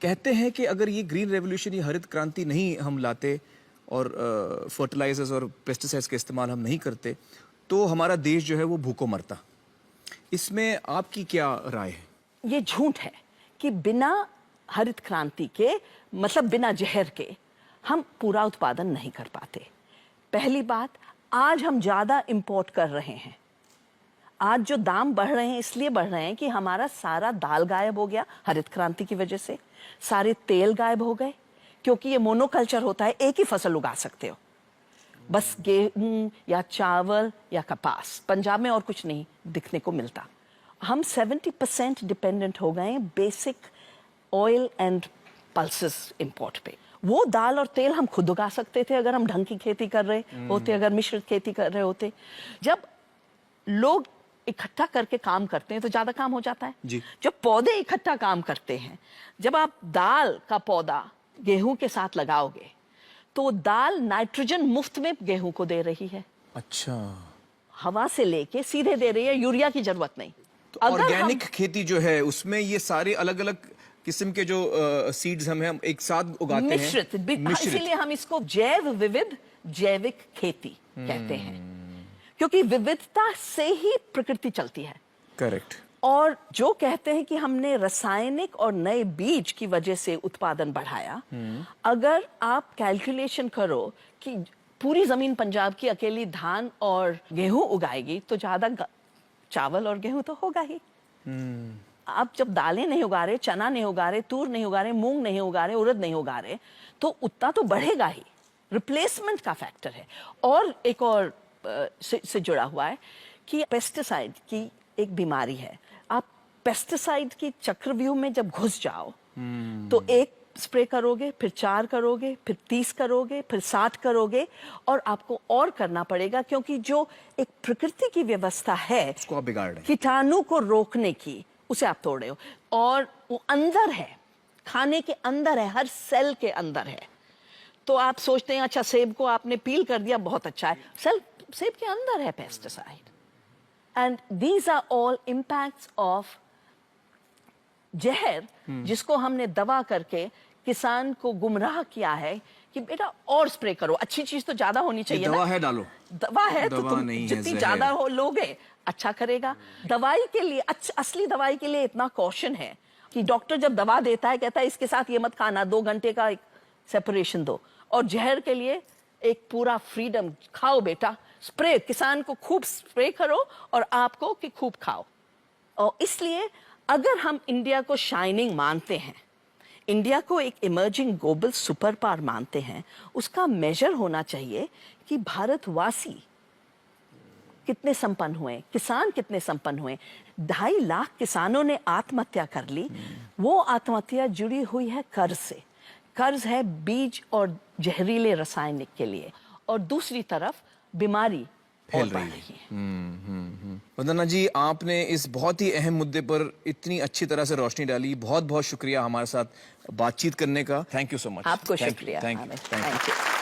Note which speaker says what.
Speaker 1: कहते हैं कि अगर ये ग्रीन रेवोल्यूशन, ये हरित क्रांति नहीं हम लाते और फर्टिलाइजर्स और पेस्टिसाइड्स का इस्तेमाल हम नहीं करते तो हमारा देश जो है वो भूखों मरता। इसमें आपकी क्या राय है?
Speaker 2: ये झूठ है कि बिना हरित क्रांति के, मतलब बिना जहर के, हम पूरा उत्पादन नहीं कर पाते। पहली बात, आज हम ज़्यादा इंपोर्ट कर रहे हैं। आज जो दाम बढ़ रहे हैं इसलिए बढ़ रहे हैं कि हमारा सारा दाल गायब हो गया हरित क्रांति की वजह से, सारे तेल गायब हो गए, क्योंकि ये मोनोकल्चर होता है, एक ही फसल उगा सकते हो, बस गेहूं या चावल या कपास। पंजाब में और कुछ नहीं दिखने को मिलता। हम 70% डिपेंडेंट हो गए basic oil and pulses import पे। वो दाल और तेल हम खुद उगा सकते थे अगर हम ढंग की खेती कर रहे होते, अगर मिश्रित खेती कर रहे होते। जब लोग इकट्ठा करके काम करते हैं तो ज्यादा काम हो जाता है
Speaker 1: जी।
Speaker 2: जब पौधे इकट्ठा काम करते हैं, जब आप दाल का पौधा गेहूं के साथ लगाओगे तो दाल नाइट्रोजन मुफ्त में गेहूं को दे रही है।
Speaker 1: अच्छा,
Speaker 2: हवा से लेके सीधे दे रही है, यूरिया की जरूरत नहीं।
Speaker 1: तो ऑर्गेनिक खेती जो है उसमें ये सारे अलग अलग किस्म के जो सीड्स हम एक साथ उगाते हैं,
Speaker 2: मिश्रित। इसीलिए हम इसको जैव विविध जैविक खेती कहते हैं, क्योंकि विविधता से ही प्रकृति चलती है।
Speaker 1: करेक्ट।
Speaker 2: और जो कहते हैं कि हमने रासायनिक और नए बीज की वजह से उत्पादन बढ़ाया, अगर आप कैलकुलेशन करो कि पूरी जमीन पंजाब की अकेली धान और गेहूं उगाएगी तो ज्यादा चावल और गेहूं तो होगा ही। आप जब दालें नहीं उगा रहे, चना नहीं उगा रहे, तूर नहीं उगा रहे, मूंग नहीं उगा रहे, उड़द नहीं उगा रहे, तो उतना तो बढ़ेगा ही। रिप्लेसमेंट का फैक्टर है। और एक और से जुड़ा हुआ है कि पेस्टिसाइड की एक बीमारी है। आप पेस्टिसाइड की चक्रव्यूह में जब घुस जाओ तो एक स्प्रे करोगे, फिर 4 करोगे, फिर 30 करोगे, फिर 60 करोगे, और आपको और करना पड़ेगा, क्योंकि जो एक प्रकृति की व्यवस्था है
Speaker 1: उसको आप बिगाड़ रहे हैं।
Speaker 2: कीटाणु को रोकने की, उसे आप तोड़ रहे हो। और वो अंदर है, खाने के अंदर है, हर सेल के अंदर है। तो आप सोचते हैं अच्छा सेब को आपने पील कर दिया, बहुत अच्छा है, सेब के अंदर है pesticide. And these are all impacts of जहर, जिसको हमने दवा करके किसान को गुमराह किया है कि बेटा और स्प्रे करो। अच्छी चीज तो ज्यादा होनी चाहिए
Speaker 1: दवा
Speaker 2: ना?
Speaker 1: है डालो,
Speaker 2: दवा है तो तुम जितनी ज्यादा हो लोगे अच्छा करेगा। दवाई के लिए, असली दवाई के लिए इतना कॉशन है कि डॉक्टर जब दवा देता है कहता है इसके साथ ये मत खाना, 2 घंटे का एक सेपरेशन दो। और जहर के लिए एक पूरा फ्रीडम, खाओ बेटा, स्प्रे, किसान को खूब स्प्रे करो और आपको कि खूब खाओ। और इसलिए अगर हम इंडिया को शाइनिंग मानते हैं, इंडिया को एक इमर्जिंग ग्लोबल सुपर पावर मानते हैं, उसका मेजर होना चाहिए कि भारतवासी कितने संपन्न हुए, किसान कितने संपन्न हुए। 2.5 लाख किसानों ने आत्महत्या कर ली। वो आत्महत्या जुड़ी हुई है कर्ज से। कर्ज है बीज और जहरीले रासायनिक के लिए, और दूसरी तरफ बीमारी फैल रही है।
Speaker 1: वंदना जी, आपने इस बहुत ही अहम मुद्दे पर इतनी अच्छी तरह से रोशनी डाली। बहुत बहुत शुक्रिया हमारे साथ बातचीत करने का। Thank you so much.
Speaker 2: आपको शुक्रिया।
Speaker 1: Thank you.